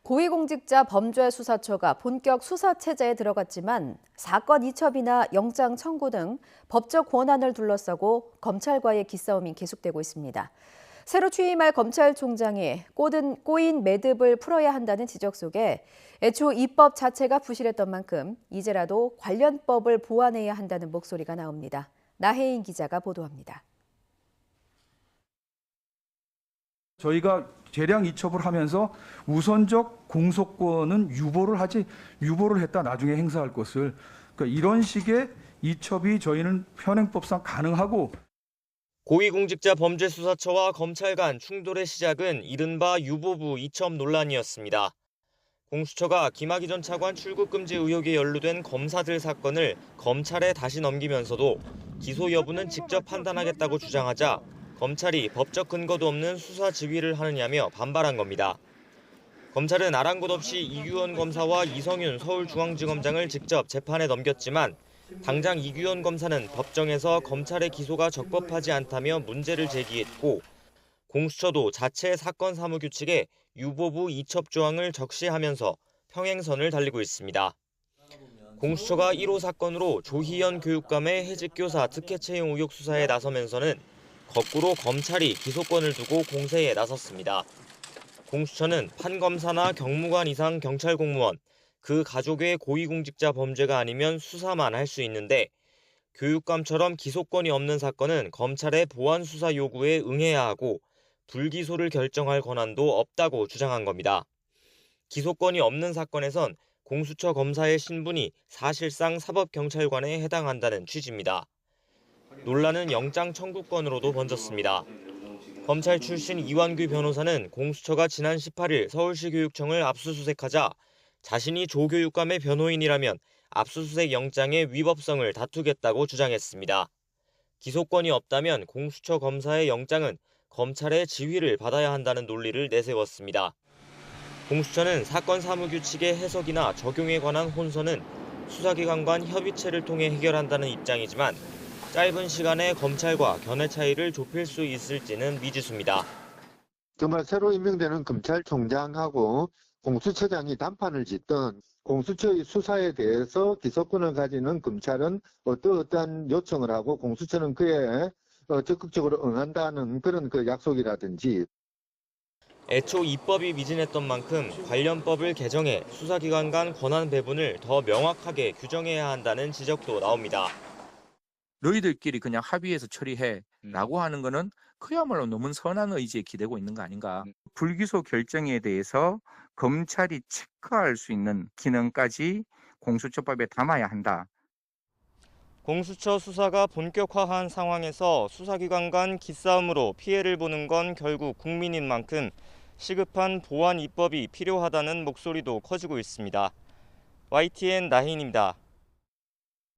고위공직자 범죄수사처가 본격 수사 체제에 들어갔지만 사건 이첩이나 영장 청구 등 법적 권한을 둘러싸고 검찰과의 기싸움이 계속되고 있습니다. 새로 취임할 검찰총장이 꼬인 매듭을 풀어야 한다는 지적 속에 애초 입법 자체가 부실했던 만큼 이제라도 관련법을 보완해야 한다는 목소리가 나옵니다. 나혜인 기자가 보도합니다. 저희가 재량 이첩을 하면서 우선적 공소권은 유보를 했다 나중에 행사할 것을, 그러니까 이런 식의 이첩이 저희는 현행법상 가능하고. 고위공직자 범죄수사처와 검찰 간 충돌의 시작은 이른바 유보부 이첩 논란이었습니다. 공수처가 김학의 전 차관 출국 금지 의혹에 연루된 검사들 사건을 검찰에 다시 넘기면서도 기소 여부는 직접 판단하겠다고 주장하자 검찰이 법적 근거도 없는 수사 지휘를 하느냐며 반발한 겁니다. 검찰은 아랑곳 없이 이규원 검사와 이성윤 서울중앙지검장을 직접 재판에 넘겼지만 당장 이규원 검사는 법정에서 검찰의 기소가 적법하지 않다며 문제를 제기했고, 공수처도 자체 사건 사무 규칙에 유보부 이첩 조항을 적시하면서 평행선을 달리고 있습니다. 공수처가 1호 사건으로 조희연 교육감의 해직교사 특혜 채용 의혹 수사에 나서면서는 거꾸로 검찰이 기소권을 두고 공세에 나섰습니다. 공수처는 판검사나 경무관 이상 경찰 공무원, 그 가족의 고위공직자 범죄가 아니면 수사만 할 수 있는데 교육감처럼 기소권이 없는 사건은 검찰의 보완 수사 요구에 응해야 하고 불기소를 결정할 권한도 없다고 주장한 겁니다. 기소권이 없는 사건에선 공수처 검사의 신분이 사실상 사법경찰관에 해당한다는 취지입니다. 논란은 영장 청구권으로도 번졌습니다. 검찰 출신 이완규 변호사는 공수처가 지난 18일 서울시 교육청을 압수수색하자 자신이 조 교육감의 변호인이라면 압수수색 영장의 위법성을 다투겠다고 주장했습니다. 기소권이 없다면 공수처 검사의 영장은 검찰의 지휘를 받아야 한다는 논리를 내세웠습니다. 공수처는 사건 사무 규칙의 해석이나 적용에 관한 혼선은 수사기관 간 협의체를 통해 해결한다는 입장이지만 짧은 시간에 검찰과 견해 차이를 좁힐 수 있을지는 미지수입니다. 정말 새로 임명되는 검찰총장하고 공수처장이 단판을 짓던 공수처의 수사에 대해서 기소권을 가지는 검찰은 어떠한 요청을 하고 공수처는 그에 적극적으로 응한다는 그런 약속이라든지. 애초 입법이 미진했던 만큼 관련법을 개정해 수사기관 간 권한 배분을 더 명확하게 규정해야 한다는 지적도 나옵니다. 너희들끼리 그냥 합의해서 처리해라고 하는 거는 그야말로 너무 선한 의지에 기대고 있는 거 아닌가. 불기소 결정에 대해서 검찰이 체크할 수 있는 기능까지 공수처법에 담아야 한다. 공수처 수사가 본격화한 상황에서 수사기관 간 기싸움으로 피해를 보는 건 결국 국민인 만큼 시급한 보완 입법이 필요하다는 목소리도 커지고 있습니다. YTN 나혜인입니다.